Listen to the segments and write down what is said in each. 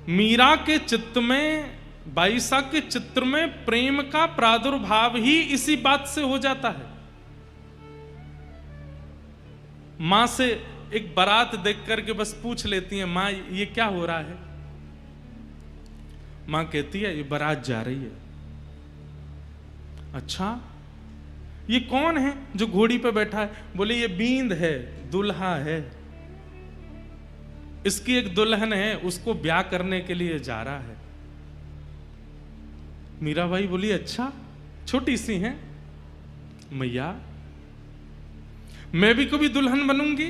मीरा के चित्त में, बाईसा के चित्र में प्रेम का प्रादुर्भाव ही इसी बात से हो जाता है। मां से एक बारात देख करके बस पूछ लेती है, मां ये क्या हो रहा है? मां कहती है, ये बारात जा रही है। अच्छा, ये कौन है जो घोड़ी पे बैठा है? बोले ये बींद है, दुल्हा है, इसकी एक दुल्हन है, उसको ब्याह करने के लिए जा रहा है। मीराबाई बोली, अच्छा, छोटी सी है मैया, मैं भी कभी दुल्हन बनूंगी?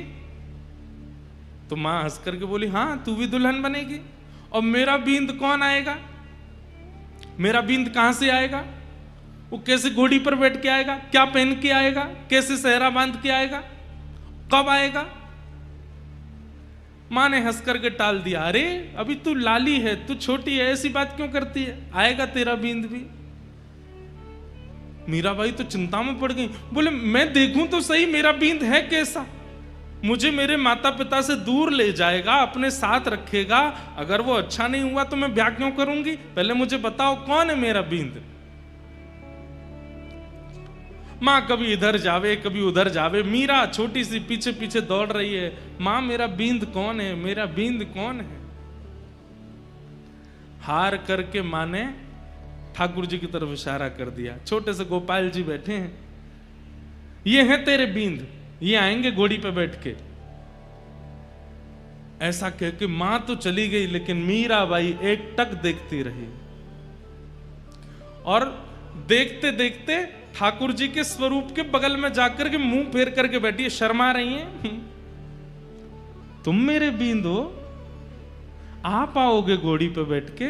तो मां हंस करके बोली, हां तू भी दुल्हन बनेगी। और मेरा बींद कौन आएगा? मेरा बींद कहां से आएगा? वो कैसे घोड़ी पर बैठ के आएगा? क्या पहन के आएगा? कैसे सेहरा बांध के आएगा? कब आएगा? मां ने हंस करके टाल दिया, अरे अभी तू लाली है, तू छोटी है, ऐसी बात क्यों करती है? आएगा तेरा बींद भी। मीराबाई तो चिंता में पड़ गई, बोले मैं देखूं तो सही मेरा बींद है कैसा? मुझे मेरे माता पिता से दूर ले जाएगा, अपने साथ रखेगा, अगर वो अच्छा नहीं हुआ तो मैं ब्याह क्यों करूंगी? पहले मुझे बताओ कौन है मेरा बींद। मां कभी इधर जावे कभी उधर जावे, मीरा छोटी सी पीछे पीछे दौड़ रही है, मां मेरा बींद कौन है, मेरा बींद कौन है? हार करके मां ने ठाकुर जी की तरफ इशारा कर दिया, छोटे से गोपाल जी बैठे हैं, ये हैं तेरे बींद, ये आएंगे घोड़ी पे बैठ के। ऐसा कह के मां तो चली गई, लेकिन मीराबाई एक टक देखती रही और देखते देखते ठाकुर जी के स्वरूप के बगल में जाकर के मुंह फेर करके बैठी है, शर्मा रही हैं। तुम मेरे बींद हो, आप आओगे घोड़ी पे बैठ के?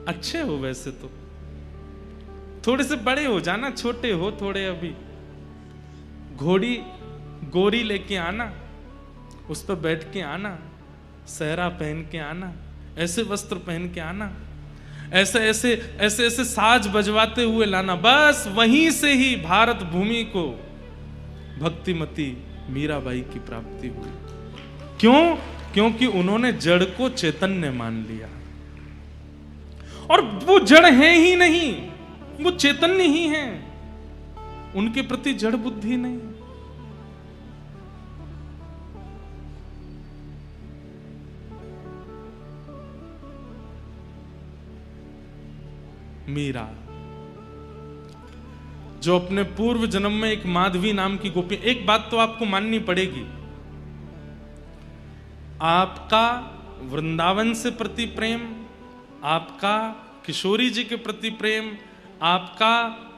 अच्छे हो वैसे तो, थोड़े से बड़े हो जाना, छोटे हो थोड़े अभी। घोड़ी गोरी लेके आना, उस पर बैठ के आना, सेहरा पहन के आना, ऐसे वस्त्र पहन के आना, ऐसे ऐसे ऐसे ऐसे साज बजवाते हुए लाना। बस वहीं से ही भारत भूमि को भक्तिमती मीराबाई की प्राप्ति हुई। क्यों? क्योंकि उन्होंने जड़ को चैतन्य मान लिया, और वो जड़ है ही नहीं, वो चैतन्य ही है, उनके प्रति जड़ बुद्धि नहीं। मीरा जो अपने पूर्व जन्म में एक माधवी नाम की गोपी, एक बात तो आपको माननी पड़ेगी, आपका वृंदावन से प्रति प्रेम, आपका किशोरी जी के प्रति प्रेम, आपका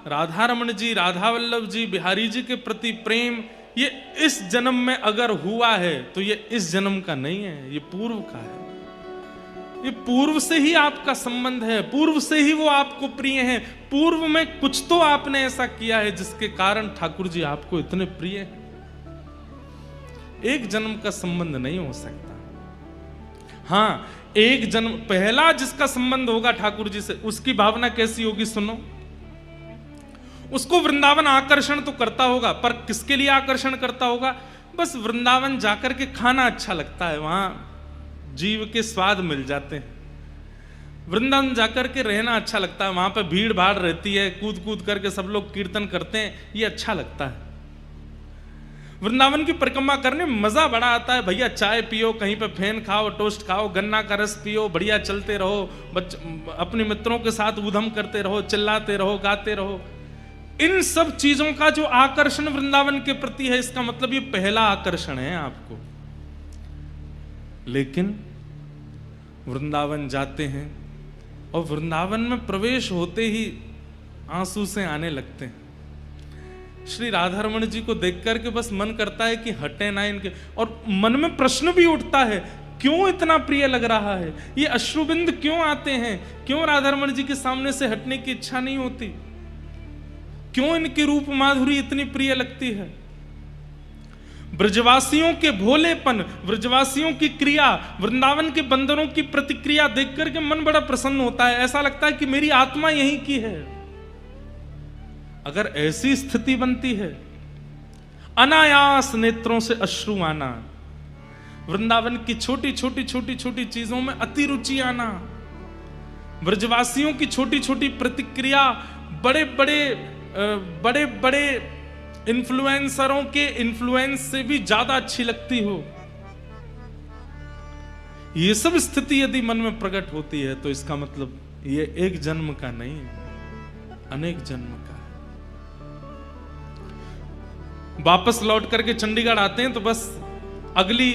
राधा रमण जी, राधा वल्लभ जी, बिहारी जी के प्रति प्रेम, ये इस जन्म में अगर हुआ है तो ये इस जन्म का नहीं है, ये पूर्व का है। ये पूर्व से ही आपका संबंध है, पूर्व से ही वो आपको प्रिय हैं, पूर्व में कुछ तो आपने ऐसा किया है जिसके कारण ठाकुर जी आपको इतने प्रिय हैं। एक जन्म का संबंध नहीं हो सकता। हाँ, एक जन्म पहला जिसका संबंध होगा ठाकुर जी से, उसकी भावना कैसी होगी सुनो। उसको वृंदावन आकर्षण तो करता होगा, पर किसके लिए आकर्षण करता होगा? बस वृंदावन जाकर के खाना अच्छा लगता है, वहां जीव के स्वाद मिल जाते हैं। वृंदावन जाकर के रहना अच्छा लगता है, वहां पे भीड़ भाड़ रहती है, कूद कूद करके सब लोग कीर्तन करते हैं, ये अच्छा लगता है। वृंदावन की परिक्रमा करने में मजा बड़ा आता है भैया। चाय पियो, कहीं पे फैन खाओ, टोस्ट खाओ, गन्ना का रस पियो, बढ़िया चलते रहो, अपने मित्रों के साथ ऊधम करते रहो, चिल्लाते रहो, गाते रहो। इन सब चीजों का जो आकर्षण वृंदावन के प्रति है, इसका मतलब ये पहला आकर्षण है आपको। लेकिन वृंदावन जाते हैं और वृंदावन में प्रवेश होते ही आंसू से आने लगते हैं। श्री राधा रमण जी को देख करके बस मन करता है कि हटे ना इनके, और मन में प्रश्न भी उठता है, क्यों इतना प्रिय लग रहा है, ये अश्रुबिंद क्यों आते हैं, क्यों राधा रमण जी के सामने से हटने की इच्छा नहीं होती, क्यों इनकी रूप माधुरी इतनी प्रिय लगती है। ब्रजवासियों के भोलेपन, ब्रजवासियों की क्रिया, वृंदावन के बंदरों की प्रतिक्रिया देख करके मन बड़ा प्रसन्न होता है। ऐसा लगता है कि मेरी आत्मा यहीं की है। अगर ऐसी स्थिति बनती है, अनायास नेत्रों से अश्रु आना, वृंदावन की छोटी छोटी छोटी छोटी चीजों में अति रुचि आना, ब्रजवासियों की छोटी छोटी प्रतिक्रिया बड़े बड़े इन्फ्लुएंसरों के इन्फ्लुएंस से भी ज्यादा अच्छी लगती हो, ये सब स्थिति यदि मन में प्रकट होती है तो इसका मतलब ये एक जन्म का नहीं, अनेक जन्म का है। वापस लौट करके चंडीगढ़ आते हैं तो बस अगली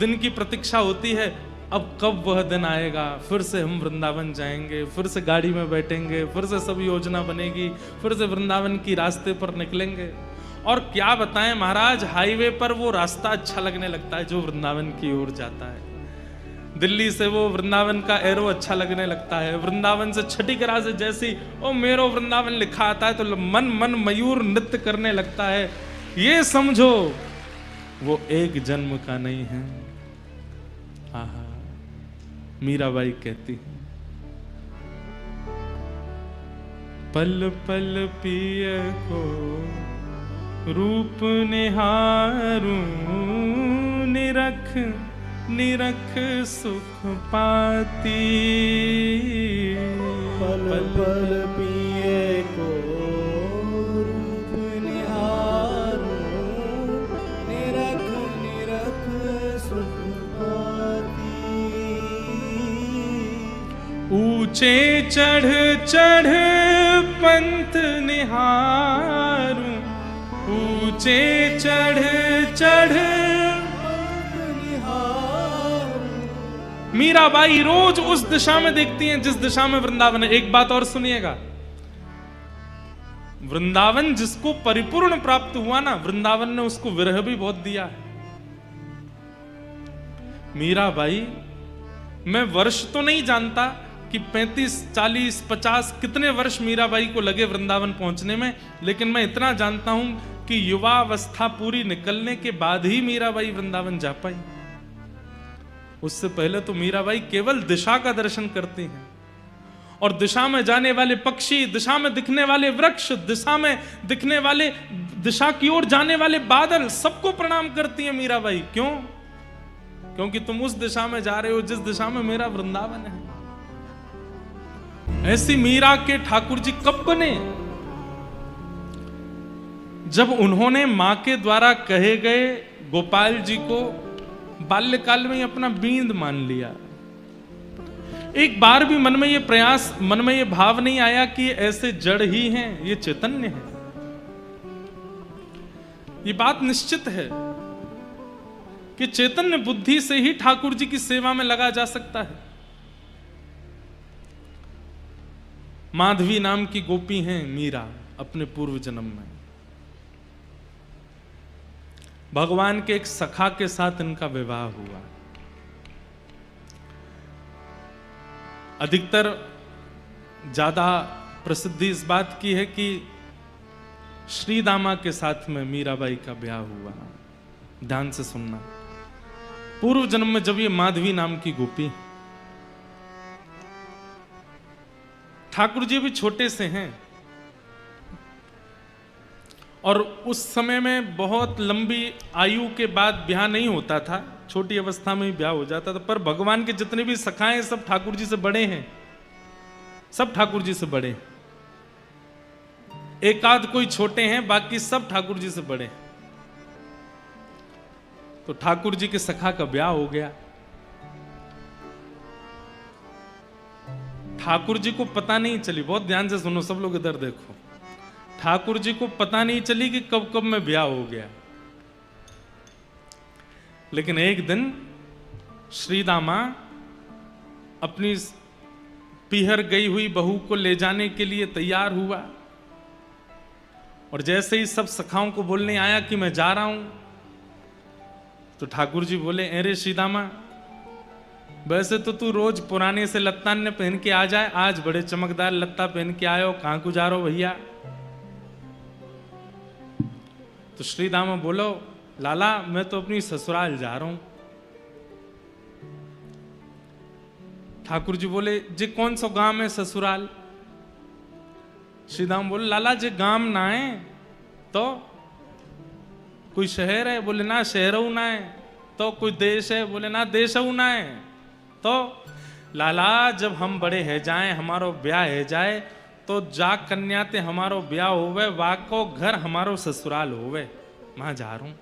दिन की प्रतीक्षा होती है, अब कब वह दिन आएगा, फिर से हम वृंदावन जाएंगे, फिर से गाड़ी में बैठेंगे, फिर से सब योजना बनेगी, फिर से वृंदावन की रास्ते पर निकलेंगे। और क्या बताएं महाराज, हाईवे पर वो रास्ता अच्छा लगने लगता है जो वृंदावन की ओर जाता है। दिल्ली से वो वृंदावन का एरो अच्छा लगने लगता है, वृंदावन से छठी करा से जैसी ओ मेरो वृंदावन लिखा आता है तो मन मयूर नृत्य करने लगता है। ये समझो वो एक जन्म का नहीं है। आहा, मीराबाई कहती है, पल पल पिय को रूप निहारूं, निरख निरख सुख पाती। पल पल पिए को रूप निहारूं, निरख निरख सुख पाती। ऊंचे चढ़ चढ़ पंथ निहारूं, ऊंचे चढ़ चढ़। मीराबाई रोज उस दिशा में देखती हैं जिस दिशा में वृंदावन है। एक बात और सुनिएगा, वृंदावन जिसको परिपूर्ण प्राप्त हुआ ना, वृंदावन ने उसको विरह भी बहुत दिया है। मीराबाई, मैं वर्ष तो नहीं जानता कि 35, 40, 50 कितने वर्ष मीराबाई को लगे वृंदावन पहुंचने में, लेकिन मैं इतना जानता हूं कि युवा अवस्था पूरी निकलने के बाद ही मीराबाई वृंदावन जा पाई। उससे पहले तो मीराबाई केवल दिशा का दर्शन करती हैं, और दिशा में जाने वाले पक्षी, दिशा में दिखने वाले वृक्ष, दिशा में दिखने वाले, दिशा की ओर जाने वाले बादल, सबको प्रणाम करती हैं मीराबाई। क्यों? क्योंकि तुम उस दिशा में जा रहे हो जिस दिशा में मेरा वृंदावन है। ऐसी मीरा के ठाकुर जी कब बने? जब उन्होंने मां के द्वारा कहे गए गोपाल जी को बाल्यकाल में ही अपना बींद मान लिया। एक बार भी मन में ये प्रयास, मन में ये भाव नहीं आया कि ये ऐसे जड़ ही हैं, ये चैतन्य है। ये बात निश्चित है कि चैतन्य बुद्धि से ही ठाकुर जी की सेवा में लगा जा सकता है। माधवी नाम की गोपी हैं मीरा, अपने पूर्व जन्म में भगवान के एक सखा के साथ इनका विवाह हुआ। अधिकतर ज्यादा प्रसिद्धि इस बात की है कि श्री दामा के साथ में मीराबाई का ब्याह हुआ। ध्यान से सुनना, पूर्व जन्म में जब ये माधवी नाम की गोपी, ठाकुर जी भी छोटे से हैं और उस समय में बहुत लंबी आयु के बाद ब्याह नहीं होता था, छोटी अवस्था में ही ब्याह हो जाता था। पर भगवान के जितने भी सखाए सब ठाकुर जी से बड़े हैं, सब ठाकुर जी से बड़े। एक आध कोई छोटे हैं, बाकी सब ठाकुर जी से बड़े। तो ठाकुर जी के सखा का ब्याह हो गया। ठाकुर जी को पता नहीं चली, बहुत ध्यान से सुनो सब लोग, इधर देखो। ठाकुर जी को पता नहीं चली कि कब कब में ब्याह हो गया। लेकिन एक दिन श्री दामा अपनी पीहर गई हुई बहू को ले जाने के लिए तैयार हुआ, और जैसे ही सब सखाओं को बोलने आया कि मैं जा रहा हूं, तो ठाकुर जी बोले, अरे श्री दामा, वैसे तो तू रोज पुराने से लत्ता ने पहन के आ जाए, आज बड़े चमकदार लत्ता पहन के आए हो, कहां को जा रहे हो भैया? तो श्री दामा बोलो, लाला मैं तो अपनी ससुराल जा रहा हूं। ठाकुर जी बोले, जे कौन सा गांव है ससुराल? श्री दामा बोले, लाला जे गांव ना है तो कोई शहर है? बोले ना, शहर ना है। तो कोई देश है? बोले ना देश ना है। तो लाला जब हम बड़े है जाए, हमारो ब्याह है जाए, तो जा कन्या ते हमारो ब्याह होवे, वाको घर हमारो ससुराल होवे, वहां जा रहा हूं।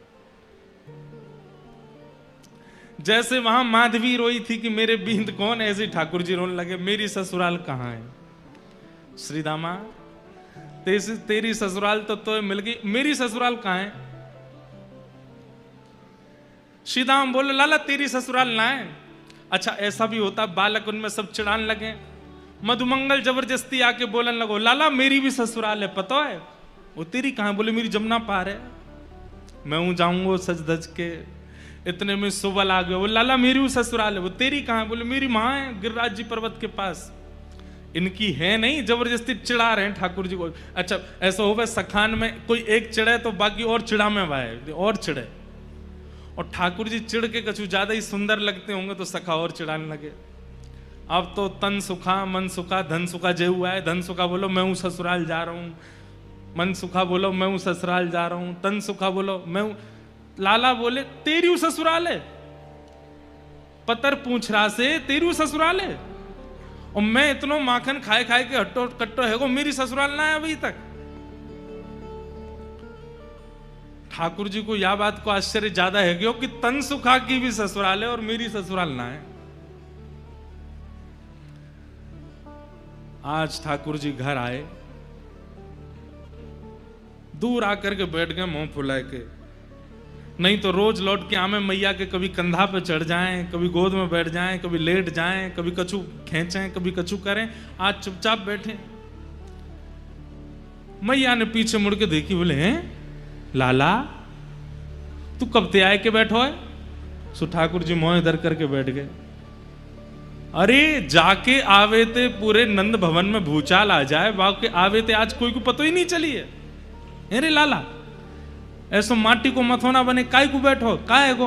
जैसे वहां माधवी रोई थी कि मेरे बींद कौन, ऐसे ठाकुर जी रोने लगे मेरी ससुराल कहां है। श्री दामा तेरी ससुराल तो मिल गई, मेरी ससुराल कहां है? श्री दाम बोले लाला तेरी ससुराल ना है। अच्छा ऐसा भी होता, बालक उनमें सब चिढ़ान लगे। मधुमंगल जबरदस्ती आके बोलन लगो लाला मेरी भी ससुराल है, पता है? वो तेरी कहां? बोले मेरी जमुना पार है, मैं हूं जाऊंगा सज धज के। इतने में सुबल आ गए, वो लाला मेरी भी ससुराल है। वो तेरी कहां? बोले मेरी मां है गिरिराज जी पर्वत के पास। इनकी है नहीं, जबरदस्ती चिढ़ा रहे हैं ठाकुर जी को। अच्छा ऐसा हो सखान में कोई एक चिढ़े तो बाकी और चिढ़ा में वाए और चिढ़े, और ठाकुर जी चिढ़ के कछु ज्यादा ही सुंदर लगते होंगे तो सखा और चिढ़ाने लगे। अब तो तन सुखा मन सुखा धन सुखा जे हुआ है। धन सुखा बोलो मैं हूं ससुराल जा रहा हूं, मन सुखा बोलो मैं हूं ससुराल जा रहा हूं, तन सुखा बोलो मैं हूं। लाला बोले तेरी ससुराल है? पतर पूछ रहा से तेरी ससुराल है? और मैं इतना माखन खाए खाए के हट्टो कट्टो है, मेरी ससुराल ना है अभी तक। ठाकुर जी को यह बात को आश्चर्य ज्यादा है कि तन सुखा की भी ससुराल है और मेरी ससुराल ना है। आज ठाकुर जी घर आए, दूर आकर के बैठ गए मुंह फुलाए के। नहीं तो रोज लौट के आमे मैया के कभी कंधा पे चढ़ जाएं, कभी गोद में बैठ जाएं, कभी लेट जाएं, कभी कछु खींचें, कभी कछु करें। आज चुपचाप बैठे। मैया ने पीछे मुड़ के देखी, बोले हैं लाला तू कब ते आए के बैठो है? सो ठाकुर जी मोह इधर करके बैठ गए। अरे जाके आवे ते पूरे नंद भवन में भूचाल आ जाए, वाके आवे ते आज कोई को पतो ही नहीं चली है। अरे लाला ऐसो माटी को मथोना बने काय को बैठो, काय गो?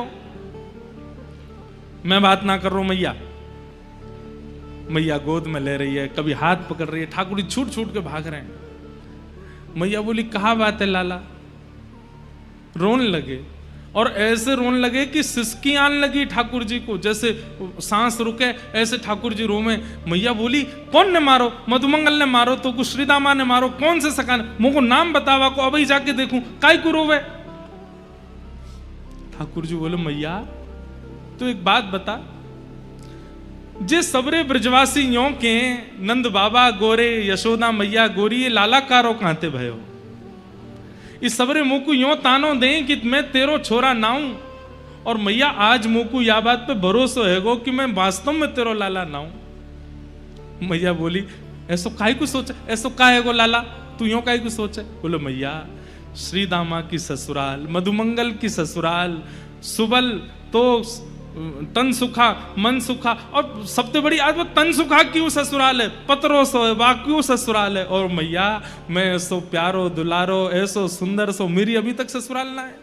मैं बात ना कर रहा हूं मैया। मैया गोद में ले रही है, कभी हाथ पकड़ रही है, ठाकुर जी छूट छूट के भाग रहे हैं। मैया बोली कहा बात है लाला? रोने लगे, और ऐसे रोने लगे कि सिसकी आने लगी ठाकुर जी को, जैसे सांस रुके ऐसे ठाकुर जी रोवे। मैया बोली कौन ने मारो? मधुमंगल ने मारो तो कुछ श्रीदामा ने मारो, कौन से सकान? मुझको नाम बतावा को अभी जाके देखूं, काय को रोवे? ठाकुर जी बोले मैया तो एक बात बता, जे सबरे ब्रजवासी यों के नंद बाबा गोरे, यशोदा मैया गोरी, ये लाला कारो कहते भयो। इस सबरे मुंह को यों तानो दें कि मैं तेरो छोरा नाऊं, और मैया आज मुंह को या बात पे भरोसा है गो कि मैं वास्तव में तेरो लाला नाऊं। मैया बोली ऐसो काहे को सोचे, ऐसो काहे गो लाला तू यों काहे को सोचे? बोलो मैया श्री दामा की ससुराल, मधुमंगल की ससुराल, सुबल तो तन सुखा मन सुखा, और सबसे बड़ी आज वो तन सुखा क्यों ससुराल है, पतरो सो है वा क्यों ससुराल है। और मैया मैं ऐसो प्यारो दुलारो ऐसो सुंदर सो मेरी अभी तक ससुराल ना है।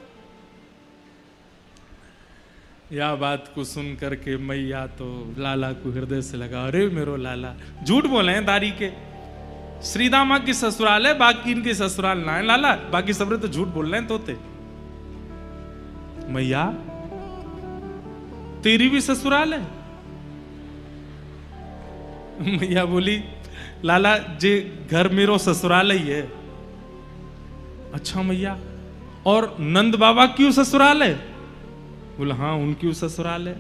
या बात को सुन करके मैया तो लाला को हृदय से लगा, अरे मेरो लाला झूठ बोले हैं दारी के, श्रीदामा की ससुराल है बाकी इनकी ससुराल ना है लाला, बाकी सबरे तो झूठ बोल रहे हैं तोते। मैया तेरी भी ससुराल है? मैया बोली लाला जे घर मेरो ससुराल ही है। अच्छा मैया और नंद बाबा क्यों ससुराल है? बोले हाँ उनकी ससुराल है।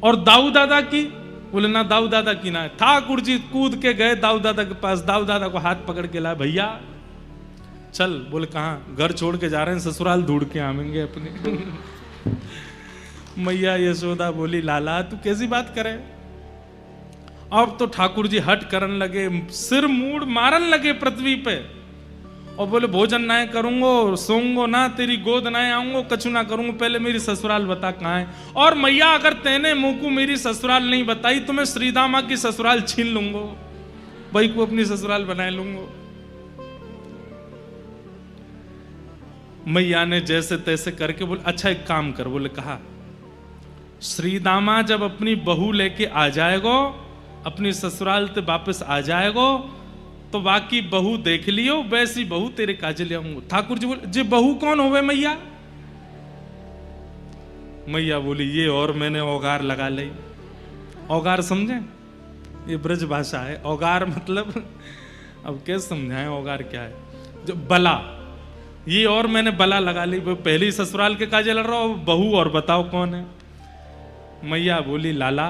और दाऊ दादा की? बोले ना दाऊ दादा की ना है। ठाकुर जी कूद के गए दाऊ दादा के पास, दाऊ दादा को हाथ पकड़ के लाए, भैया चल। बोले कहाँ? घर छोड़ के जा रहे हैं, ससुराल ढूंढ के आवेंगे अपने। मैया यशोदा बोली लाला तू कैसी बात करे? अब तो ठाकुर जी हट करने लगे, सिर मूड मारन लगे पृथ्वी पे, और बोले भोजन ना करूंगो, सोऊंगो ना, तेरी गोद ना आऊंगो, कछु ना करूंगो, पहले मेरी ससुराल बता कहाँ है। और मैया अगर तेने मुंह को मेरी ससुराल नहीं बताई तो मैं श्रीदामा की ससुराल छीन लूंगो, भाई को अपनी ससुराल बना लूंगो। मैया ने जैसे तैसे करके बोले अच्छा एक काम कर। बोले कहा श्रीदामा जब अपनी बहू लेके आ जाएगो, अपनी ससुराल से वापस आ जाएगो, तो बाकी बहू देख लियो, वैसी बहू तेरे काजे ले आऊंगा। ठाकुर जी बोले जे बहू कौन होवे मैया? मैया बोली ये और मैंने औगार लगा ली। औगार समझे, ये ब्रज भाषा है। औगार मतलब अब कैसे समझाएं औगार क्या है। जो बला, ये और मैंने बला लगा ली। पहली ससुराल के काजे लड़ रहा हो, बहू और बताओ कौन है। मैया बोली लाला।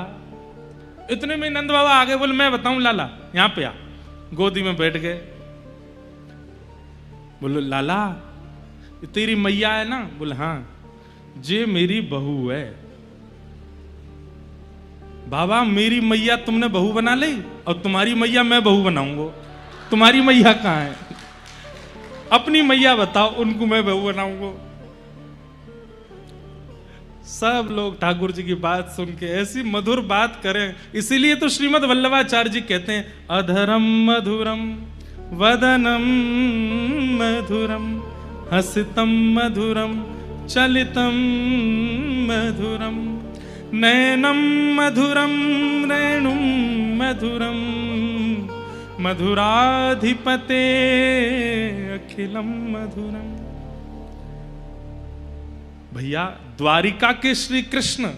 इतने में नंद बाबा आगे बोले मैं बताऊं लाला, यहां पे आ। गोदी में बैठ गए। बोलो लाला तेरी मैया है ना? बोले हाँ। जे मेरी बहू है। बाबा मेरी मैया तुमने बहू बना ली और तुम्हारी मैया मैं बहू बनाऊंगा। तुम्हारी मैया कहाँ है? अपनी मैया बताओ, उनको मैं बहू बनाऊंगा। सब लोग ठाकुर जी की बात सुन के ऐसी मधुर बात करें। इसीलिए तो श्रीमद् वल्लभाचार्य जी कहते हैं अधरम मधुरम वदनम मधुरम हसितम मधुरम चलितम मधुरम नैनम मधुरम रेणुम मधुरम मधुराधिपते अखिलम मधुरम। भैया द्वारिका के श्री कृष्ण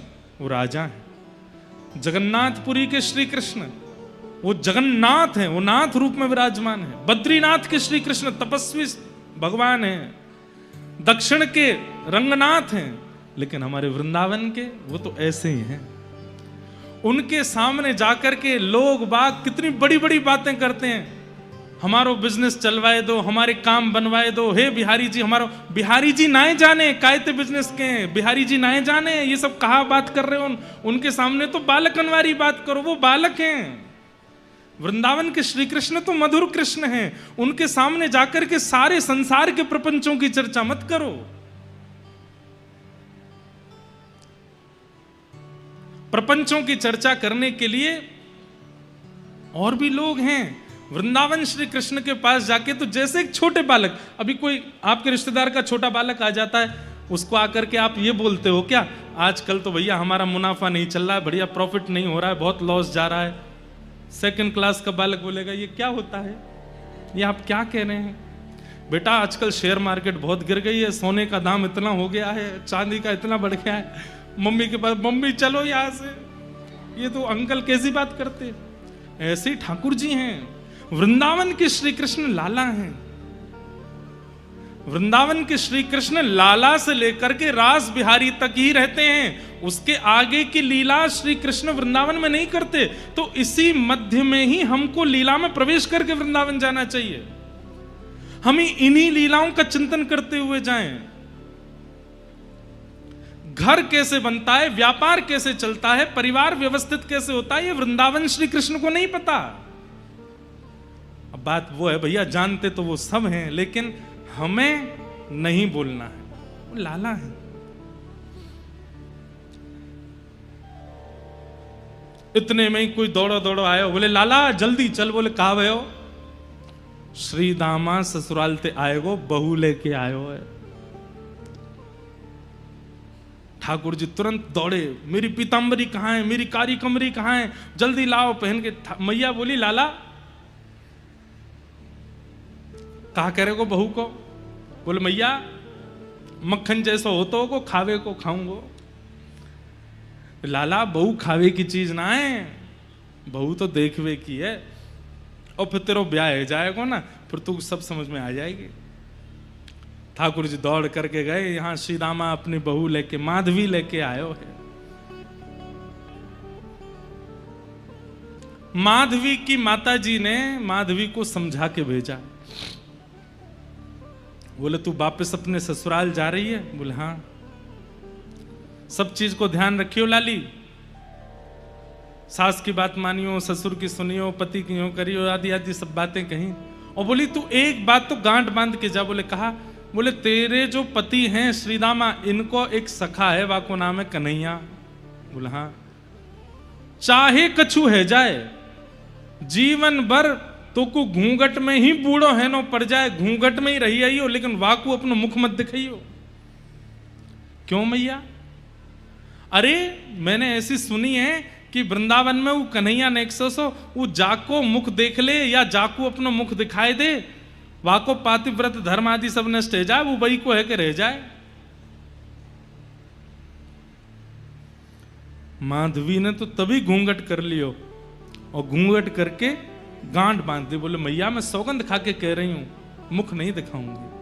वो राजा हैं, जगन्नाथपुरी के श्री कृष्ण वो जगन्नाथ हैं, वो नाथ रूप में विराजमान है। बद्रीनाथ के श्री कृष्ण तपस्वी भगवान हैं, दक्षिण के रंगनाथ हैं। लेकिन हमारे वृंदावन के वो तो ऐसे ही हैं। उनके सामने जाकर के लोग बाग कितनी बड़ी बड़ी बातें करते हैं। हमारो बिजनेस चलवाए दो, हमारे काम बनवाए दो, हे बिहारी जी हमारो। बिहारी जी नाए जाने कायते बिजनेस के हैं, बिहारी जी नाए जाने ये सब कहा बात कर रहे हो। उनके सामने तो बालकन वाली बात करो, वो बालक हैं। वृंदावन के श्री कृष्ण तो मधुर कृष्ण हैं। उनके सामने जाकर के सारे संसार के प्रपंचों की चर्चा मत करो। प्रपंचों की चर्चा करने के लिए और भी लोग हैं। वृंदावन श्री कृष्ण के पास जाके तो जैसे एक छोटे बालक, अभी कोई आपके रिश्तेदार का छोटा बालक आ जाता है, उसको आकर के आप ये बोलते हो क्या आजकल तो भैया हमारा मुनाफा नहीं चल रहा है, बढ़िया प्रॉफिट नहीं हो रहा है, बहुत लॉस जा रहा है। सेकंड क्लास का बालक बोलेगा ये क्या होता है, ये आप क्या कह रहे हैं? बेटा आजकल शेयर मार्केट बहुत गिर गई है, सोने का दाम इतना हो गया है, चांदी का इतना बढ़ गया है। मम्मी के पास, मम्मी चलो यहाँ से, ये तो अंकल कैसी बात करते। ऐसे ठाकुर जी हैं। वृंदावन के श्री कृष्ण लाला हैं। वृंदावन के श्री कृष्ण लाला से लेकर के रास बिहारी तक ही रहते हैं। उसके आगे की लीला श्री कृष्ण वृंदावन में नहीं करते। तो इसी मध्य में ही हमको लीला में प्रवेश करके वृंदावन जाना चाहिए। हम इन्हीं लीलाओं का चिंतन करते हुए जाएं। घर कैसे बनता है, व्यापार कैसे चलता है, परिवार व्यवस्थित कैसे होता है, ये वृंदावन श्री कृष्ण को नहीं पता। अब बात वो है भैया, जानते तो वो सब हैं, लेकिन हमें नहीं बोलना है। वो लाला है। इतने में ही कोई दौड़ो दौड़ो आयो, बोले लाला जल्दी चल। बोले कहा भयो? श्री दामा ससुराल ते आएगो, बहू लेके आयो है। ठाकुर जी तुरंत दौड़े, मेरी पीतांबरी कहाँ है, मेरी कारी कमरी कहाँ है, जल्दी लाओ पहन के। मैया बोली लाला कहा करे को बहू को? बोले मैया मक्खन जैसा होतो को खावे को खाऊंगो। लाला बहू खावे की चीज ना है, बहू तो देखवे की है। और फिर तेरो ब्याह हो जाएगा ना, फिर तू सब समझ में आ जाएगी। ठाकुर जी दौड़ करके गए, यहां श्री रामा अपनी बहू लेके, माधवी लेके आयो है। माधवी की माता जी ने माधवी को समझा के भेजा। बोले तू वापस अपने ससुराल जा रही है? बोले हाँ। सब चीज को ध्यान रखियो लाली, सास की बात मानियो, ससुर की सुनियो, पति की यूं करियो, आदि आदि सब बातें कहीं। और बोली तू एक बात तो गांठ बांध के जा। बोले कहा? बोले तेरे जो पति हैं श्रीदामा, इनको एक सखा है, वाको नाम है कन्हैया। बोले हाँ। चाहे कछु है जाए, जीवन भर तो को घूंघट में ही बूढ़ो है नो पड़ जाए, घूंघट में ही रही आई हो, लेकिन वाकू अपनो मुख मत दिखाइयो। क्यों मैया? अरे मैंने ऐसी सुनी है कि वृंदावन में वो कन्हैया नेक्सो वो जाको मुख देख ले या जाको अपनो मुख दिखाई दे, वाको पातिव्रत धर्म आदि सब नष्ट हो जाए, वो वही को है कि रह जाए। माधवी ने तो तभी घूंघट कर लियो और घूंघट करके गांठ बांध दी, बोले मैया मैं सौगंध खा के कह रही हूं मुख नहीं दिखाऊंगी।